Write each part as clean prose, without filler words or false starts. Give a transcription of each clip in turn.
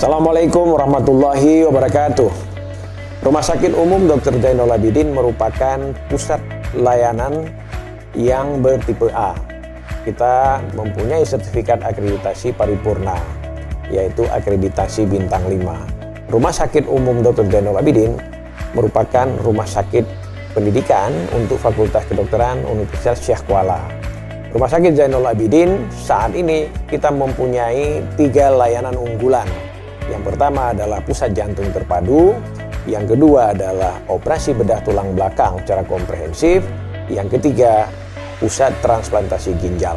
Assalamualaikum warahmatullahi wabarakatuh. Rumah Sakit Umum Dr. Zainal Abidin merupakan pusat layanan yang bertipe A. Kita mempunyai sertifikat akreditasi paripurna, yaitu akreditasi bintang 5. Rumah Sakit Umum Dr. Zainal Abidin merupakan rumah sakit pendidikan untuk Fakultas Kedokteran Universitas Syekh Kuala. Rumah Sakit Zainal Abidin saat ini kita mempunyai 3 layanan unggulan. Yang pertama adalah pusat jantung terpadu, yang kedua adalah operasi bedah tulang belakang secara komprehensif, yang ketiga pusat transplantasi ginjal.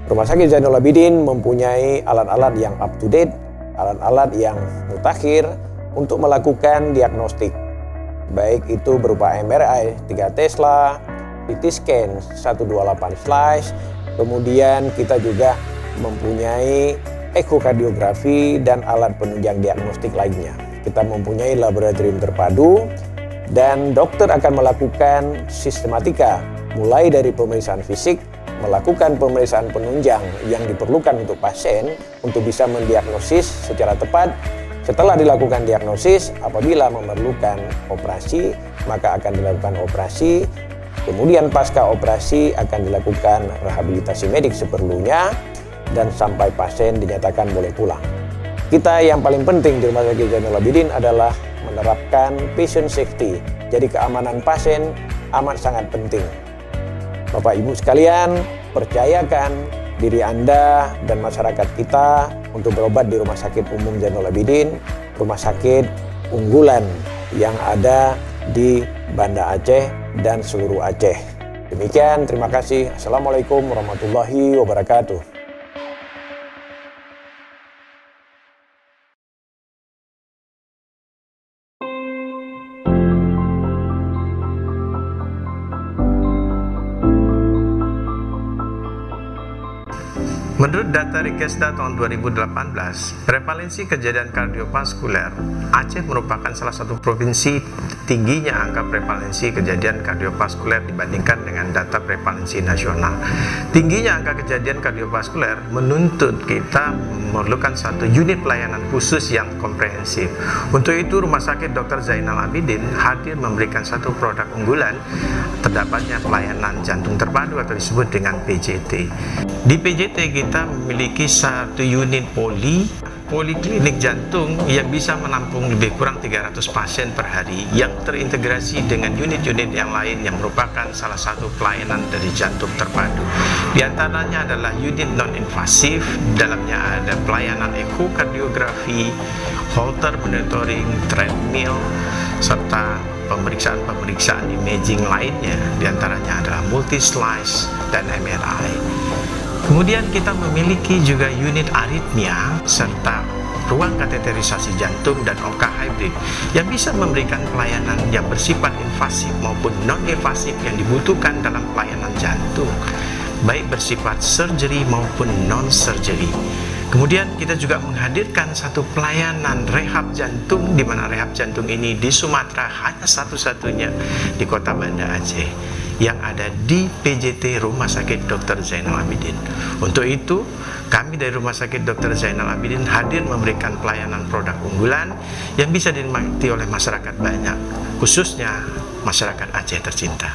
Rumah Sakit Zainal Abidin mempunyai alat-alat yang up to date, alat-alat yang mutakhir untuk melakukan diagnostik, baik itu berupa MRI 3 Tesla, CT scan 128 slice, kemudian kita juga mempunyai ekokardiografi dan alat penunjang diagnostik lainnya. Kita mempunyai laboratorium terpadu dan dokter akan melakukan sistematika mulai dari pemeriksaan fisik, melakukan pemeriksaan penunjang yang diperlukan untuk pasien untuk bisa mendiagnosis secara tepat. Setelah dilakukan diagnosis, apabila memerlukan operasi, maka akan dilakukan operasi. Kemudian pasca operasi akan dilakukan rehabilitasi medik seperlunya dan sampai pasien dinyatakan boleh pulang. Kita yang paling penting di Rumah Sakit Zainal Abidin adalah menerapkan patient safety. Jadi keamanan pasien amat sangat penting. Bapak Ibu sekalian, percayakan diri Anda dan masyarakat kita untuk berobat di Rumah Sakit Umum Zainal Abidin, rumah sakit unggulan yang ada di Banda Aceh dan seluruh Aceh. Demikian, terima kasih. Assalamualaikum warahmatullahi wabarakatuh. Menurut data Rikesda tahun 2018, prevalensi kejadian kardiovaskuler, Aceh merupakan salah satu provinsi tingginya angka prevalensi kejadian kardiovaskuler dibandingkan dengan data prevalensi nasional. Tingginya angka kejadian kardiovaskuler menuntut kita memerlukan satu unit pelayanan khusus yang komprehensif. Untuk itu, Rumah Sakit Dr. Zainal Abidin hadir memberikan satu produk unggulan, terdapatnya pelayanan jantung terpadu atau disebut dengan PJT. Di PJT kita memiliki satu unit poliklinik jantung yang bisa menampung lebih kurang 300 pasien per hari yang terintegrasi dengan unit-unit yang lain yang merupakan salah satu pelayanan dari jantung terpadu. Di antaranya adalah unit non-invasif, dalamnya ada pelayanan ekokardiografi, Holter monitoring, treadmill, serta pemeriksaan-pemeriksaan imaging lainnya, di antaranya adalah multi-slice dan MRI. Kemudian kita memiliki juga unit aritmia serta ruang kateterisasi jantung dan OK hybrid yang bisa memberikan pelayanan yang bersifat invasif maupun non-invasif yang dibutuhkan dalam pelayanan jantung, baik bersifat surgery maupun non-surgery. Kemudian kita juga menghadirkan satu pelayanan rehab jantung, di mana rehab jantung ini di Sumatera hanya satu-satunya di kota Banda Aceh yang ada di PJT Rumah Sakit Dr. Zainal Abidin. Untuk itu, kami dari Rumah Sakit Dr. Zainal Abidin hadir memberikan pelayanan produk unggulan yang bisa dinikmati oleh masyarakat banyak, khususnya masyarakat Aceh tercinta.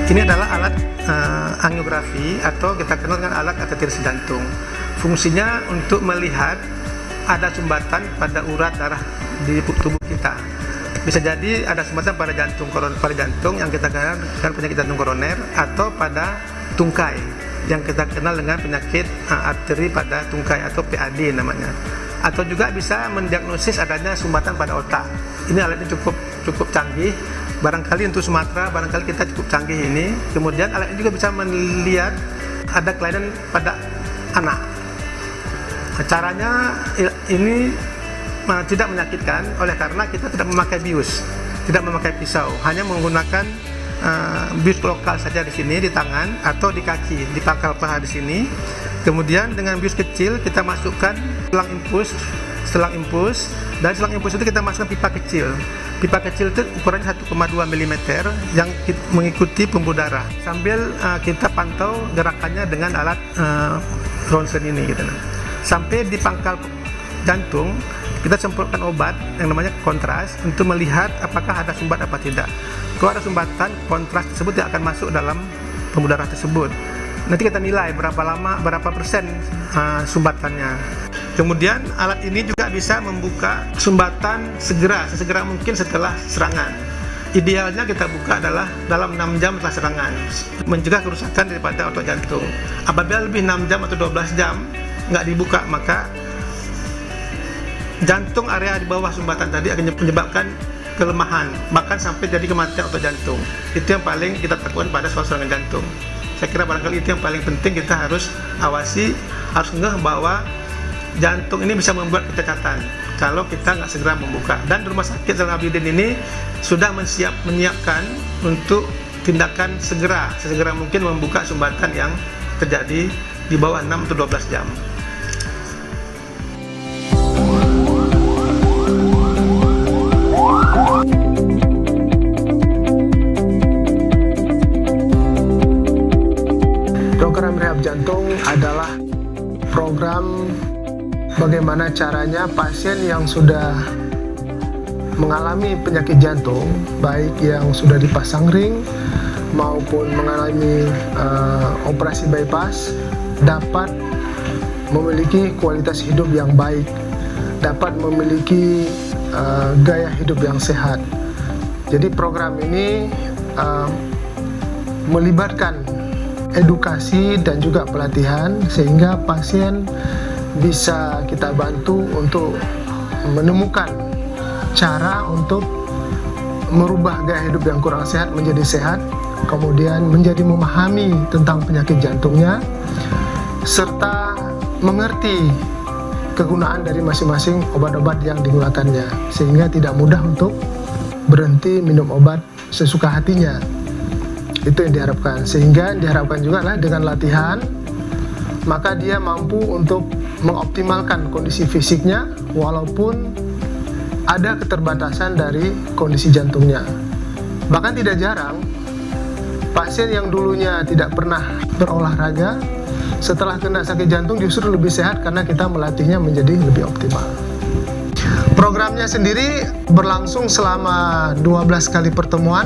Ini adalah alat angiografi atau kita kenal dengan alat kateterisasi jantung. Fungsinya untuk melihat ada sumbatan pada urat darah di tubuh kita. Bisa jadi ada sumbatan pada jantung yang kita kenal dengan penyakit jantung koroner, atau pada tungkai yang kita kenal dengan penyakit arteri pada tungkai atau PAD namanya. Atau juga bisa mendiagnosis adanya sumbatan pada otak. Ini alatnya cukup canggih. Barangkali untuk Sumatera, barangkali kita cukup canggih ini. Kemudian alat ini juga bisa melihat ada kelainan pada anak. Caranya ini tidak menyakitkan oleh karena kita tidak memakai bius, tidak memakai pisau, hanya menggunakan bius lokal saja di sini di tangan atau di kaki, di pangkal paha di sini. Kemudian dengan bius kecil kita masukkan selang infus, dan selang infus itu kita masukkan pipa kecil. Pipa kecil itu ukurannya 1,2 mm yang mengikuti pembuluh darah. Sambil kita pantau gerakannya dengan alat ronsen ini gitu. Sampai di pangkal jantung kita semprotkan obat yang namanya kontras untuk melihat apakah ada sumbat apa tidak. Kalau ada sumbatan, kontras tersebut yang akan masuk dalam pembuluh darah tersebut. Nanti kita nilai berapa lama, berapa persen sumbatannya. Kemudian alat ini juga bisa membuka sumbatan sesegera mungkin setelah serangan. Idealnya kita buka adalah dalam 6 jam setelah serangan, mencegah kerusakan daripada otot jantung. Apabila lebih 6 jam atau 12 jam nggak dibuka, maka jantung area di bawah sumbatan tadi akan menyebabkan kelemahan, bahkan sampai jadi kematian otot jantung. Itu yang paling kita takutkan pada soal serangan jantung. Saya kira barangkali itu yang paling penting, kita harus awasi, harus ngeh bahwa jantung ini bisa membuat kecacatan kalau kita nggak segera membuka. Dan Rumah Sakit Zainal Abidin ini sudah menyiapkan untuk tindakan sesegera mungkin membuka sumbatan yang terjadi di bawah 6 atau 12 jam. Program rehab jantung adalah program bagaimana caranya pasien yang sudah mengalami penyakit jantung, baik yang sudah dipasang ring maupun mengalami operasi bypass, dapat memiliki kualitas hidup yang baik, dapat memiliki gaya hidup yang sehat. Jadi program ini melibatkan edukasi dan juga pelatihan sehingga pasien bisa kita bantu untuk menemukan cara untuk merubah gaya hidup yang kurang sehat menjadi sehat, kemudian menjadi memahami tentang penyakit jantungnya, serta mengerti kegunaan dari masing-masing obat-obat yang digunakannya, sehingga tidak mudah untuk berhenti minum obat sesuka hatinya. Itu yang diharapkan, sehingga diharapkan juga lah dengan latihan maka dia mampu untuk mengoptimalkan kondisi fisiknya walaupun ada keterbatasan dari kondisi jantungnya. Bahkan tidak jarang pasien yang dulunya tidak pernah berolahraga setelah kena sakit jantung justru lebih sehat karena kita melatihnya menjadi lebih optimal. Programnya sendiri berlangsung selama 12 kali pertemuan.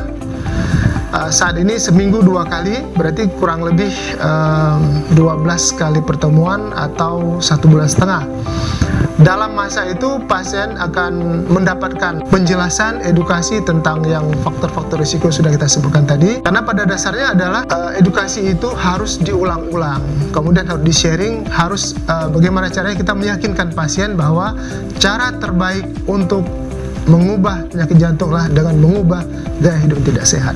Saat ini seminggu 2 kali, berarti kurang lebih 12 kali pertemuan atau 1,5 bulan. Dalam masa itu pasien akan mendapatkan penjelasan, edukasi tentang yang faktor-faktor risiko sudah kita sebutkan tadi. Karena pada dasarnya adalah edukasi itu harus diulang-ulang, kemudian harus di-sharing, harus bagaimana caranya kita meyakinkan pasien bahwa cara terbaik untuk mengubah penyakit jantunglah dengan mengubah gaya hidup tidak sehat.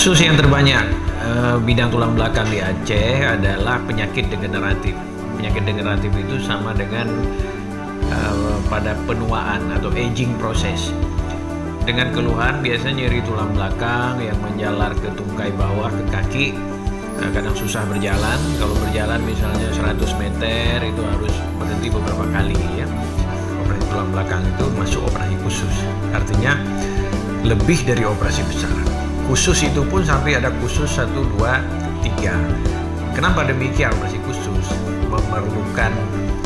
Kasus yang terbanyak bidang tulang belakang di Aceh adalah penyakit degeneratif. Penyakit degeneratif itu sama dengan pada penuaan atau aging process. Dengan keluhan biasanya nyeri tulang belakang yang menjalar ke tungkai bawah ke kaki, kadang susah berjalan. Kalau berjalan misalnya 100 meter itu harus berhenti beberapa kali ya. Operasi tulang belakang itu masuk operasi khusus. Artinya lebih dari operasi besar. Khusus itu pun sampai ada khusus 1, 2, 3. Kenapa demikian? Operasi khusus memerlukan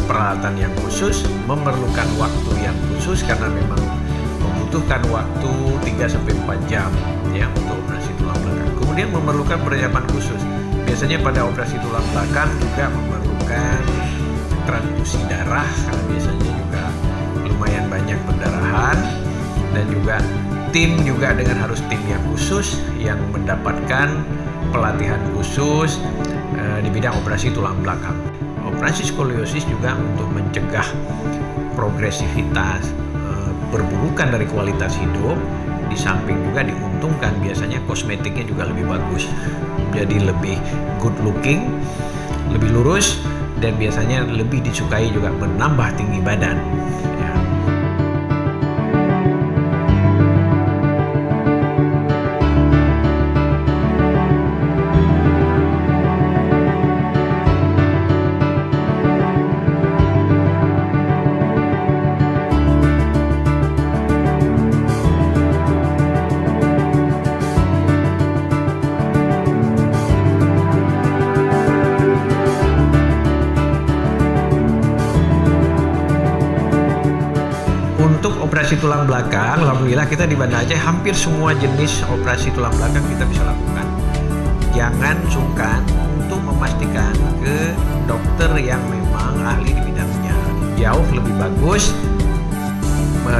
peralatan yang khusus, memerlukan waktu yang khusus karena memang membutuhkan waktu 3-4 jam ya untuk operasi tulang belakang. Kemudian memerlukan persiapan khusus. Biasanya pada operasi tulang belakang juga memerlukan transfusi darah karena biasanya juga lumayan lumayan banyak pendarahan, dan juga tim juga dengan harus tim yang khusus yang mendapatkan pelatihan khusus di bidang operasi tulang belakang. Operasi skoliosis juga untuk mencegah progresivitas perburukan dari kualitas hidup, di samping juga diuntungkan biasanya kosmetiknya juga lebih bagus, jadi lebih good looking, lebih lurus, dan biasanya lebih disukai juga menambah tinggi badan. Ya. Untuk operasi tulang belakang, alhamdulillah kita di Banda Aceh hampir semua jenis operasi tulang belakang kita bisa lakukan. Jangan sungkan untuk memastikan ke dokter yang memang ahli di bidangnya. Jauh lebih bagus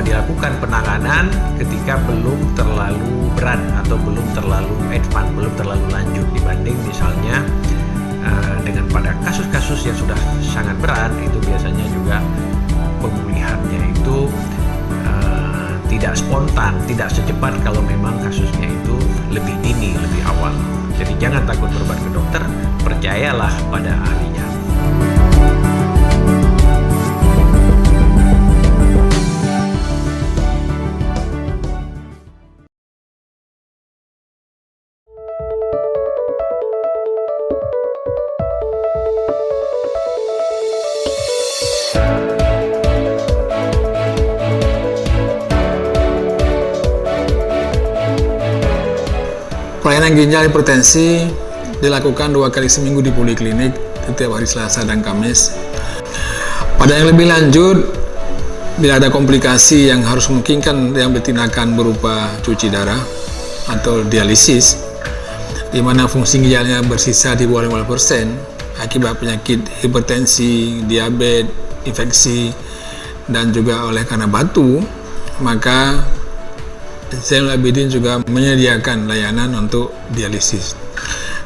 dilakukan penanganan ketika belum terlalu berat atau belum terlalu advance, belum terlalu lanjut, dibanding misalnya dengan pada kasus-kasus yang sudah sangat berat, itu biasanya juga pemulihannya itu tidak spontan, tidak secepat kalau memang kasusnya itu lebih dini, lebih awal. Jadi jangan takut berobat ke dokter, percayalah pada ahlinya. Pelayanan ginjal hipertensi dilakukan 2 kali seminggu di poliklinik setiap hari Selasa dan Kamis. Pada yang lebih lanjut, bila ada komplikasi yang harus memungkinkan diambil tindakan berupa cuci darah atau dialisis, di mana fungsi ginjalnya bersisa di bawah 50% akibat penyakit hipertensi, diabetes, infeksi, dan juga oleh karena batu, maka Zainul Abidin juga menyediakan layanan untuk dialisis.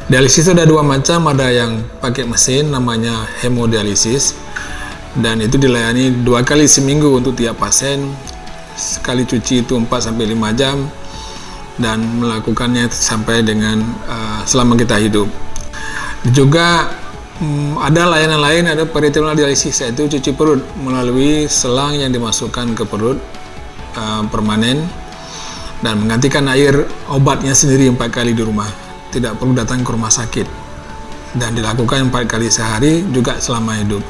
Dialisis itu ada 2 macam, ada yang pakai mesin namanya hemodialisis, dan itu dilayani 2 kali seminggu untuk tiap pasien. Sekali cuci itu 4-5 jam, dan melakukannya sampai dengan selama kita hidup. Juga ada layanan lain, ada peritoneal dialisis, yaitu cuci perut melalui selang yang dimasukkan ke perut permanen dan menggantikan air obatnya sendiri 4 kali di rumah, tidak perlu datang ke rumah sakit, dan dilakukan 4 kali sehari juga selama hidup.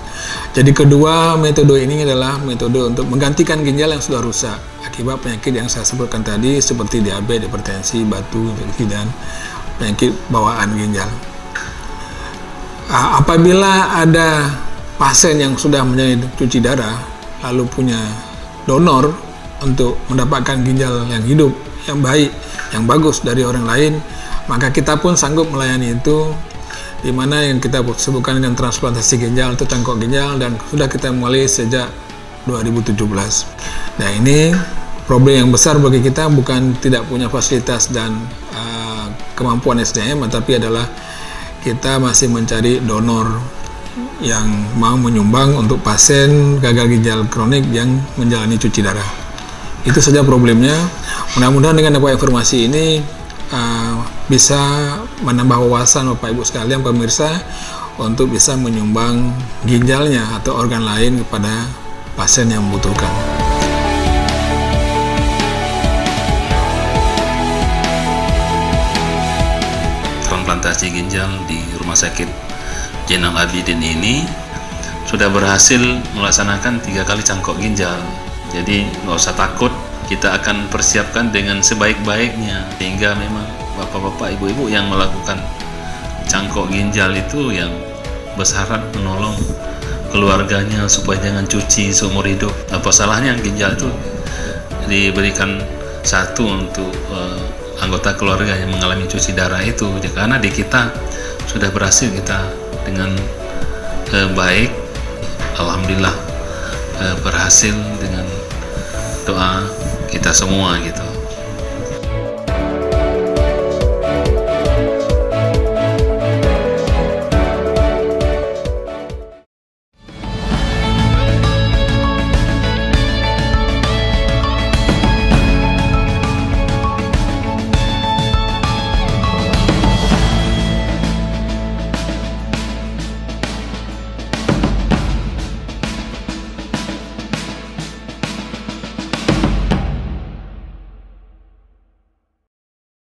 Jadi kedua metode ini adalah metode untuk menggantikan ginjal yang sudah rusak akibat penyakit yang saya sebutkan tadi, seperti diabetes, hipertensi, batu, infeksi, dan penyakit bawaan ginjal. Apabila ada pasien yang sudah menjalani cuci darah lalu punya donor untuk mendapatkan ginjal yang hidup, yang baik, yang bagus dari orang lain, maka kita pun sanggup melayani itu, di mana yang kita sebutkan dengan transplantasi ginjal atau cangkok ginjal, dan sudah kita mulai sejak 2017. Nah, ini problem yang besar bagi kita, bukan tidak punya fasilitas dan kemampuan SDM, tapi adalah kita masih mencari donor yang mau menyumbang untuk pasien gagal ginjal kronik yang menjalani cuci darah. Itu saja problemnya. Mudah-mudahan dengan dapat informasi ini bisa menambah wawasan Bapak Ibu sekalian pemirsa untuk bisa menyumbang ginjalnya atau organ lain kepada pasien yang membutuhkan. Transplantasi ginjal di Rumah Sakit Zainul Abidin ini sudah berhasil melaksanakan 3 kali cangkok ginjal. Jadi nggak usah takut, kita akan persiapkan dengan sebaik-baiknya, sehingga memang bapak-bapak, ibu-ibu yang melakukan cangkok ginjal itu yang bersyarat menolong keluarganya supaya jangan cuci seumur hidup. Apa salahnya ginjal itu diberikan satu untuk anggota keluarga yang mengalami cuci darah itu, karena di kita sudah berhasil kita dengan baik, alhamdulillah berhasil dengan doa kita semua gitu.